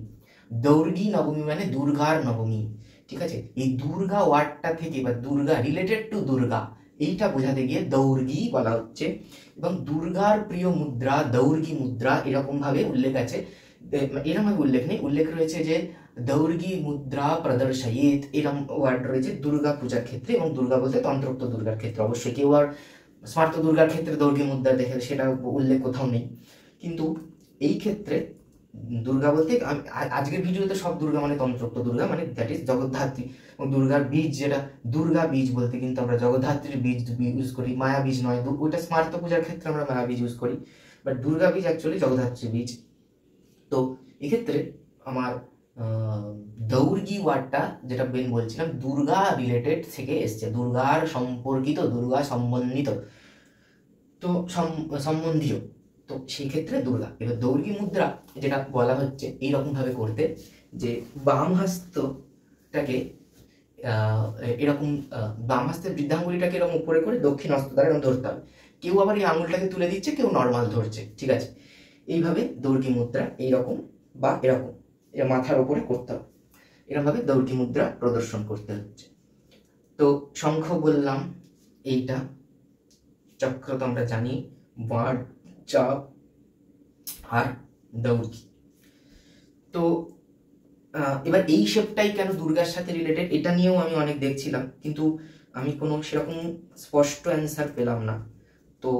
দৌর্গী নবমী মানে দুর্গার নবমী, ঠিক আছে। এই দুর্গা ওয়ার্ডটা থেকে বা দুর্গা রিলেটেড টু দুর্গা এইটা বোঝাতে গিয়ে দৌর্গী বলা হচ্ছে, এবং দুর্গার প্রিয় মুদ্রা দৌর্গী মুদ্রা এরকম ভাবে উল্লেখ আছে, এরকম ভাবে উল্লেখ নেই, উল্লেখ রয়েছে যে দৌর্গী মুদ্রা প্রদর্শয়েত, এরকম ওয়ার্ড রয়েছে দুর্গা পূজার ক্ষেত্রে, এবং দুর্গা বলতে তন্ত্রোক্ত দুর্গার ক্ষেত্রে, অবশ্যই কেউ আর স্মার্ত দুর্গার ক্ষেত্রে দৌর্গী মুদ্রা দেখে সেটা উল্লেখ কোথাও নেই, কিন্তু এই ক্ষেত্রে দুর্গা বলতে আজকের ভিডিওতে সব দুর্গা মানে তন্ত্রোক্ত দুর্গা, মানে দ্যাট ইজ জগদ্ধাত্রী, এবং দুর্গার বীজ যেটা দুর্গা বীজ বলতে কিন্তু আমরা জগদ্ধাত্রীর বীজ ইউজ করি, মায়া বীজ নয়, ওইটা স্মার্ত পূজার ক্ষেত্রে আমরা মায়া বীজ ইউজ করি, বাট দুর্গা বীজ অ্যাকচুয়ালি জগদ্ধাত্রী বীজ। তো এক্ষেত্রে আমার দৌর্গী ওয়ার্ডটা যেটা বলছিলাম দুর্গা রিলেটেড থেকে এসছে, দুর্গার সম্পর্কিত, দুর্গা সম্বন্ধিত, তো সম্বন্ধীয়, তো সেই ক্ষেত্রে দুর্গা। এবার দৌর্গী মুদ্রা যেটা বলা হচ্ছে এইরকম ভাবে করতে, যে বাম হস্তটাকে এরকম, বাম হস্তের বৃদ্ধাঙ্গুলিটাকে এরকম উপরে করে দক্ষিণ হস্ত দ্বারা এরকম ধরতে হবে, কেউ আবার এই আঙুলটাকে তুলে দিচ্ছে, কেউ নর্মাল ধরছে, ঠিক আছে। এইভাবে দৌর্গী মুদ্রা এইরকম বা এরকম মাথার উপরে করতে হবে, এরকমভাবে দৌর্গী মুদ্রা প্রদর্শন করতে হচ্ছে। তো শঙ্খ বললাম এইটা, চক্র তো আমরা জানি, বাণ, চাপ আর দৌর্গী। তো এবার এই শেপটাই কেন দুর্গার সাথে রিলেটেড, এটা নিয়েও আমি অনেক দেখছিলাম, কিন্তু আমি কোনো সেরকম স্পষ্ট অ্যান্সার পেলাম না। তো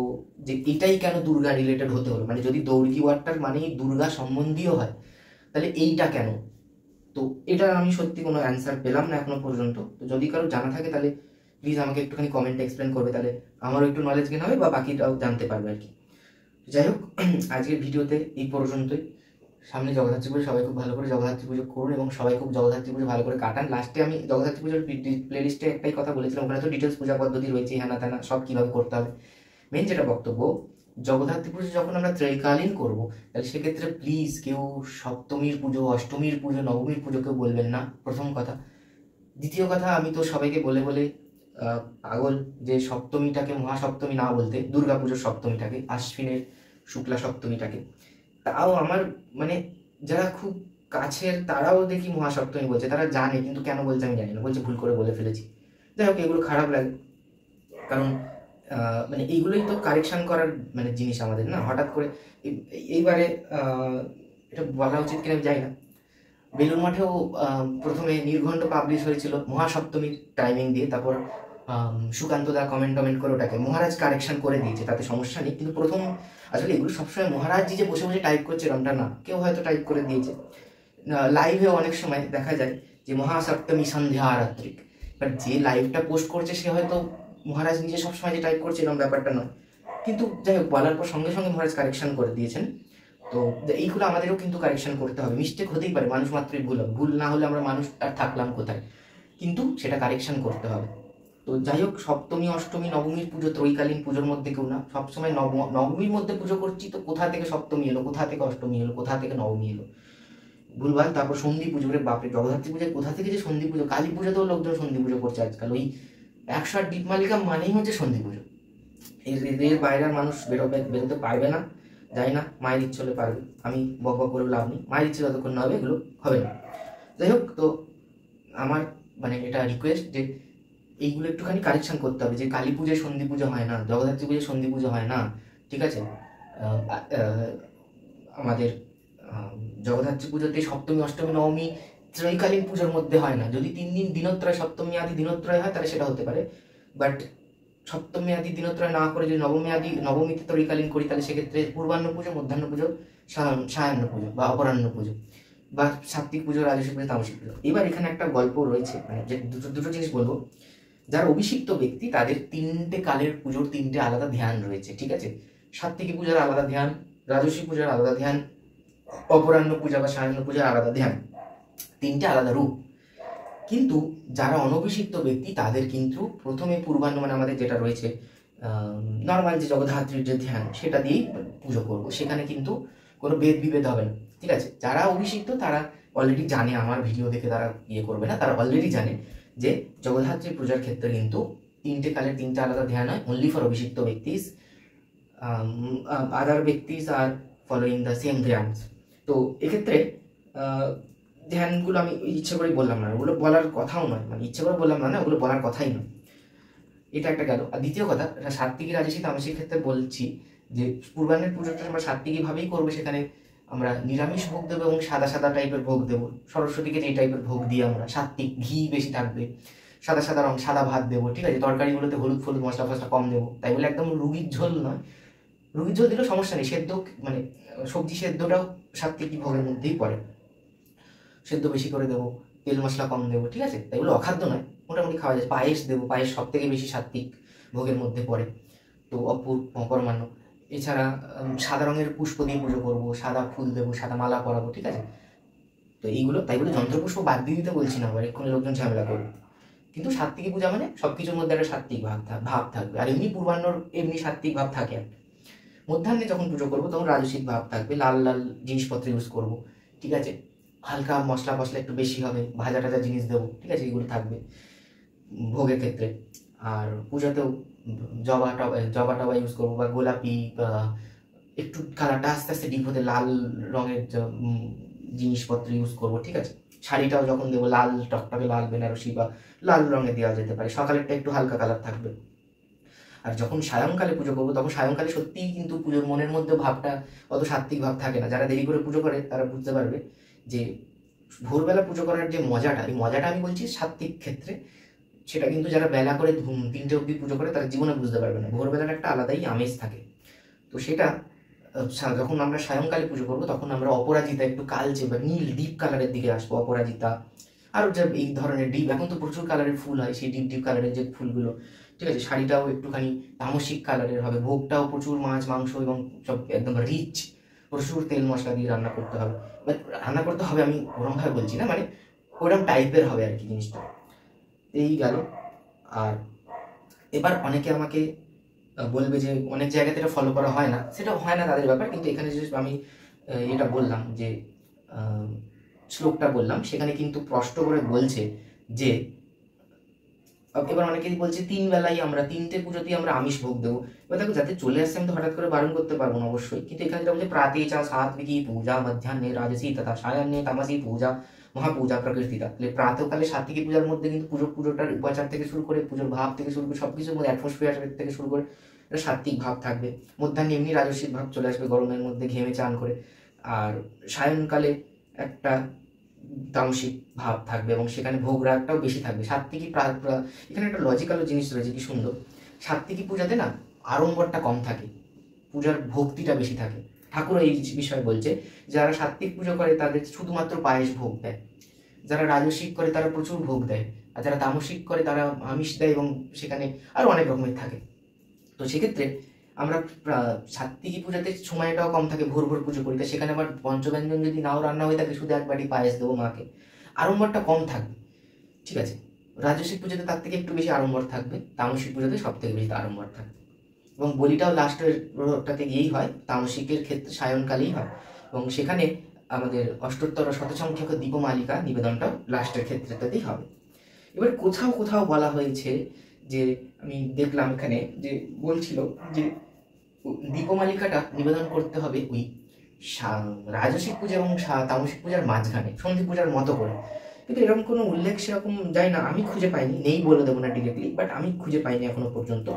যে এটাই কেন দুর্গা রিলেটেড হতে হলো, মানে যদি দৌর্গী ওয়ার্ডটার মানেই দুর্গা সম্বন্ধীয় হয়, তাহলে এইটা কেন? তো এটা আমি সত্যি কোনো অ্যান্সার পেলাম না এখনো পর্যন্ত। তো যদি কারো জানা থাকে তাহলে প্লিজ আমাকে একটুখানি কমেন্টে এক্সপ্লেন করবে, তাহলে আমারও একটু নলেজ গেন হবে বা বাকিটাও জানতে পারবে আর কি। যাই হোক, আজকের ভিডিওতে এই পর্যন্তই। সামনে জগদ্ধাত্রী পুজো, সবাই খুব ভালো করে জগদ্ধাত্রী পুজো করুন এবং সবাই খুব জগদ্ধাত্রী পুজো ভালো করে কাটান। লাস্টে আমি জগদ্ধাত্রী পুজোর প্লেলিস্টে একটাই কথা বলেছিলাম, ওখানে তো ডিটেলস পূজা পদ্ধতি রয়েছে, হ্যানা ত্যানা সব কীভাবে করতে হবে। মেন যেটা বক্তব্য, জগদ্ধাত্রী পুজো যখন আমরা ত্রৈকালীন করবো, তাহলে সেক্ষেত্রে প্লিজ কেউ সপ্তমীর পুজো, অষ্টমীর পুজো, নবমীর পুজো কেউ বলবেন না, প্রথম কথা। দ্বিতীয় কথা, আমি তো সবাইকে বলে বলে পাগল যে সপ্তমীটাকে মহাসপ্তমী না বলতে, দুর্গা পুজোর সপ্তমীটাকে, আশ্বিনের শুক্লা সপ্তমীটাকে। তাও আমার মানে যারা খুব কাছের তারাও দেখি মহাসপ্তমী বলছে, তারা জানে কিন্তু কেন বলছে আমি জানি না, বলছে ভুল করে বলে ফেলেছি। যাই হোক, এগুলো খারাপ লাগে, কারণ মানে এইগুলোই তো কারেকশন করার মানে জিনিস আমাদের, না হঠাৎ করে এইবারে এটা বলা উচিত কিনা যাই না। বেলুর মাঠেও প্রথমে নির্ঘণ্ট পাবলিশ হয়েছিল মহাসপ্তমীর টাইমিং দিয়ে, তারপর সুকান্ত দা কমেন্ট করে ওটাকে মহারাজ কারেকশন করে দিয়েছে, তাতে সমস্যা নেই। কিন্তু প্রথম আসলে এগুলো সবসময় মহারাজজি যে বসে বসে টাইপ করছে এরমটা না, কেউ হয়তো টাইপ করে দিয়েছে। লাইভেও অনেক সময় দেখা যায় যে মহাসপ্তমী সন্ধ্যা আরাত্রিক, বাট যে লাইভটা পোস্ট করছে সে হয়তো মহারাজ নিজে সবসময় যে টাইপ করছে এরকম ব্যাপারটা নয়। কিন্তু যাই হোক, বলার পর সঙ্গে সঙ্গে মহারাজ কারেকশন করে দিয়েছেন। তো এইগুলো আমাদেরও কিন্তু কারেকশন করতে হবে, মিস্টেক হতেই পারে, মানুষ মাত্রই ভুল হবে, ভুল না হলে আমরা মানুষ আর থাকলাম কোথায়, কিন্তু সেটা কারেকশন করতে হবে। তো যাই হোক, সপ্তমী অষ্টমী নবমীর পুজো ত্রৈকালীন পুজোর মধ্যে কেউ না, সবসময় নবমীর মধ্যে পুজো করছি, তো কোথা থেকে সপ্তমী এলো, কোথা থেকে অষ্টমী এলো, কোথা থেকে নবমী এলো, ভুলভাল। তারপর সন্ধি পুজো, রে বাপরে, জগদ্ধাত্রী পুজোয় কোথা থেকে যে সন্ধি পুজো, কালী পুজোতেও লোকজন সন্ধি পুজো করছে আজকাল, ওই 108 দীপমালিকা মানেই হচ্ছে সন্ধি পুজো। এর বাইরে আর মানুষ বেরোতে পারবে না, যাই না, মায়ের ইচ্ছে হলে পারবে, আমি বক করে লাভ নেই, মায়ের ইচ্ছে যতক্ষণ না হবে এগুলো হবে না। যাই হোক, তো আমার মানে এটা রিকোয়েস্ট যে এইগুলো একটুখানি কারেকশন করতে হবে, যে কালী পুজোয় সন্ধি পুজো হয় না, জগদ্ধাত্রী পুজোয় সন্ধি পুজো হয় না, ঠিক আছে। আমাদের জগদ্ধাত্রী পুজোতে সপ্তমী অষ্টমী নবমী ত্রৈকালীন পুজোর মধ্যে হয় না। যদি 3 দিন দিনত্রয়, সপ্তমী আদি দিনত্রয় হয় তাহলে সেটা হতে পারে, বাট সপ্তমী আদি দিনত্রয় না করে যদি নবমীতে ত্রৈকালীন করি, তাহলে সেক্ষেত্রে পূর্বাহ্ন পুজো, মধ্যাহ্ন পুজো, সায়াহ্ন পুজো বা অপরাহ্ন পুজো, বা সাত্ত্বিক পুজো, রাজস্বিক পুজো, তামসিক পুজো। এবার এখানে একটা গল্প রয়েছে, মানে যে দুটো জিনিস বলবো। যারা অভিষিক্ত ব্যক্তি তাদের 3টে কালের পুজোর 3টে আলাদা ধ্যান রয়েছে, ঠিক আছে। সাত্ত্বিক পূজার আলাদা ধ্যান, রাজস্বিক পূজার আলাদা ধ্যান, অপরাহ্ন পূজা বা সায়াহ্ন পূজার আলাদা ধ্যান, 3টে আলাদা রূপ। কিন্তু যারা অনভিষিক্ত ব্যক্তি তাদের কিন্তু প্রথমে পূর্বাহ্ন, মানে আমাদের যেটা রয়েছে নর্মাল যে জগদ্ধাত্রীর যে ধ্যান, সেটা দিয়েই পুজো করবো, সেখানে কিন্তু কোনো বিভেদ হবে না, ঠিক আছে। যারা অভিষিক্ত তারা অলরেডি জানে, আমার ভিডিও দেখে তারা করবে না, তারা অলরেডি জানে যে জগদ্ধাত্রী পূজার ক্ষেত্রে কিন্তু 3টে কালের 3টে আলাদা ধ্যান হয়, অনলি ফর অভিষিক্ত ব্যক্তিস। আদার ব্যক্তিস আর ফলোয়িং দ্য সেম ধ্যানস। তো এক্ষেত্রে ধ্যানগুলো আমি ইচ্ছে করেই বললাম না, ওগুলো বলার কথাও নয়, মানে ইচ্ছে করে বললাম না, ওগুলো বলার কথাই নয়। এটা একটা গেল। আর দ্বিতীয় কথা, সাত্ত্বিকী রাজস্বিক তামসিক ক্ষেত্রে বলছি যে পূর্বাহ্নের পুজোটা আমরা সাত্ত্বিকীভাবেই করবো, সেখানে আমরা নিরামিষ ভোগ দেবো এবং সাদা সাদা টাইপের ভোগ দেবো। সরস্বতীকে যে টাইপের ভোগ দিই আমরা, সাত্ত্বিক, ঘি বেশি থাকবে, সাদা সাদা রং, সাদা ভাত দেবো, ঠিক আছে। তরকারিগুলোতে হলুদ ফলুদ মশলা ফসলা কম দেবো, তাই বলে একদম রুগীর ঝোল নয়, রুগীর ঝোল দিলেও সমস্যা নেই, সেদ্ধ মানে সবজি সেদ্ধটাও সাত্ত্বিকী ভোগের মধ্যেই পড়ে, সেদ্ধ বেশি করে দেবো, তেল মশলা কম দেবো, ঠিক আছে। তাই বলে অখাদ্য নয়, মোটামুটি খাওয়া যায়। পায়েস দেবো, পায়েস সব থেকে বেশি সাত্ত্বিক ভোগের মধ্যে পড়ে, তো অপরমান্য। এছাড়া সাদা রঙের পুষ্প দিয়ে পুজো করবো, সাদা ফুল দেবো, সাদা মালা পরাবো, ঠিক আছে। তো এইগুলো, তাই বলে যন্ত্রপুষ্প বাদ দিয়ে দিতে বলছি না, আবার এক্ষুনি লোকজন ঝামেলা করবে। কিন্তু সাত্ত্বিকী পূজা মানে সব কিছুর মধ্যে একটা সাত্ত্বিক ভাব থাকবে, আর এমনি পূর্বাহ্নর এমনি সাত্ত্বিক ভাব থাকে একটা। মধ্যাহ্নে যখন পুজো করবো তখন রাজস্বিক ভাব থাকবে, লাল লাল জিনিসপত্র ইউজ করবো, ঠিক আছে। হালকা মশলা একটু বেশি হবে, ভাজা টাজা জিনিস দেবো, ঠিক আছে, এগুলো থাকবে ভোগের ক্ষেত্রে। আর পূজাতেও জবা টবা ইউজ করবো, বা গোলাপি, বা একটু কালারটা আস্তে আস্তে ডিপ হতে লাল রঙের জিনিসপত্র ইউজ করবো, ঠিক আছে। শাড়িটাও যখন দেবো লাল টকটকে লাল বেনারসি বা লাল রঙে দেওয়া যেতে পারে, সকালেরটা একটু হালকা কালার থাকবে। আর যখন সায়ংকালে পুজো করবো তখন সায়ংকালে সত্যিই কিন্তু পুজোর মনের মধ্যে ভাবটা অত সাত্ত্বিক ভাব থাকে না। যারা দেরি করে পুজো করে তারা বুঝতে পারবে যে ভোরবেলা পুজো করার যে মজাটা, এই মজাটা আমি বলছি সাত্ত্বিক ক্ষেত্রে, সেটা কিন্তু যারা বেলা করে 3টে অবধি পুজো করে তারা জীবনে বুঝতে পারবে না। ভোরবেলার একটা আলাদাই আমেজ থাকে, তো সেটা যখন আমরা সায়ংকালে পুজো করবো তখন আমরা অপরাজিতা একটু কালচে বা নীল ডিপ কালারের দিকে আসবো, অপরাজিতা আরও যা এই ধরনের ডিপ, এখন তো প্রচুর কালারের ফুল হয়, সেই ডিপ ডিপ কালারের যে ফুলগুলো, ঠিক আছে। শাড়িটাও একটুখানি তামসিক কালারের হবে, ভোগটাও প্রচুর মাছ মাংস এবং সব একদম রিচ, প্রচুর তেল মশলা দিয়ে রান্না করতে হবে। বাট রান্না করতে হবে আমি ওরমভাবে বলছি না, মানে ওরম টাইপের হবে আর কি জিনিসটা। এই গেল। আর এবার অনেকে আমাকে বলবে যে অনেক জায়গাতে এটা ফলো করা হয় না, সেটা হয় না তাদের ব্যাপার, কিন্তু এখানে যে আমি এটা বললাম যে শ্লোকটা বললাম, সেখানে কিন্তু স্পষ্ট করে বলছে যে এবার অনেকেই বলছে 3 বেলাই আমরা 3টে পুজোতেই আমরা আমিষ ভোগ দেবো। এবার দেখো যাতে চলে আসছে আমি তো হঠাৎ করে বারণ করতে পারবো না অবশ্যই, কিন্তু এখানে যেটা বলছে প্রাতে চা সাত্বিকী পূজা মধ্যাহ্নে রাজসী তথা সায়াহ্নে তামসী পূজা মহাপূজা প্রকৃতিতা। তাহলে প্রাতকালে সাত্বিকী পূজার মধ্যে কিন্তু পুজোটার উপাচার থেকে শুরু করে পুজোর ভাব থেকে শুরু করে সবকিছুর মধ্যে অ্যাটমসফিয়ার থেকে শুরু করে একটা সাত্বিক ভাব থাকবে। মধ্যাহ্নে এমনি রাজস্বিক ভাব চলে আসবে গরমের মধ্যে ঘেমে চান করে। আর সায়ংকালে একটা তামসিক ভাব থাকবে এবং সেখানে ভোগ রাগটাও বেশি থাকবে। সাত্ত্বিকী এখানে একটা লজিক্যাল জিনিস রয়েছে, কি সুন্দর। সাত্ত্বিকী পূজাতে না আড়ম্বরটা কম থাকে, পূজার ভক্তিটা বেশি থাকে। ঠাকুর এই বিষয়ে বলছে যারা সাত্ত্বিক পুজো করে তাদের শুধুমাত্র পায়েস ভোগ দেয়, যারা রাজসিক করে তারা প্রচুর ভোগ দেয়, আর যারা তামসিক করে তারা আমিষ দেয় এবং সেখানে আরও অনেক রকমের থাকে। তো সেক্ষেত্রে আমরা সাত্ত্বিকী পূজাতে সময়টাও কম থাকে, ভোর ভোর পুজো করি, তো সেখানে আবার পঞ্চব্যঞ্জন যদি নাও রান্না হয়ে থাকে শুধু এক বাটি পায়েস দেবো মাকে, আড়ম্বরটা কম থাকবে, ঠিক আছে। রাজস্বিক পুজোতে তার থেকে একটু বেশি আড়ম্বর থাকবে, তামসিক পুজোতে সব থেকে বেশি আড়ম্বর থাকবে এবং বলিটাও লাস্টের রোগটাতে গিয়েই হয়, তামসিকের ক্ষেত্রে সায়ংকালেই হয় এবং সেখানে আমাদের অষ্টোত্তর শতসংখ্যক দীপমালিকা নিবেদনটাও লাস্টের ক্ষেত্রটাতেই হবে। এবার কোথাও কোথাও বলা হয়েছে যে আমি দেখলাম এখানে যে বলছিল যে দীপমালিকাটা নিবেদন করতে হবে ওই রাজসিক পূজা এবং তামসিক পূজার মাঝখানে সন্ধি পূজার মতো করে, কিন্তু এরকম কোনো উল্লেখ সেরকম যায় না, আমি খুঁজে পাইনি, নেই বলে দেবো না ডিরেক্টলি, বাট আমি খুঁজে পাইনি এখনো পর্যন্ত।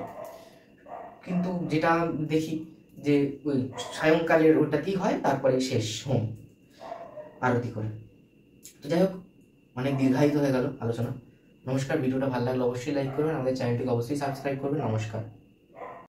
কিন্তু যেটা দেখি যে ওই সায়ংকালের ওটাতেই হয়, তারপরে শেষ হোম আরতি করে। তো যাই হোক, অনেক দীর্ঘায়িত হয়ে গেল আলোচনা। নমস্কার, ভিডিওটা ভালো লাগলে অবশ্যই লাইক করবেন, আমাদের চ্যানেলটিকে অবশ্যই সাবস্ক্রাইব করবেন। নমস্কার।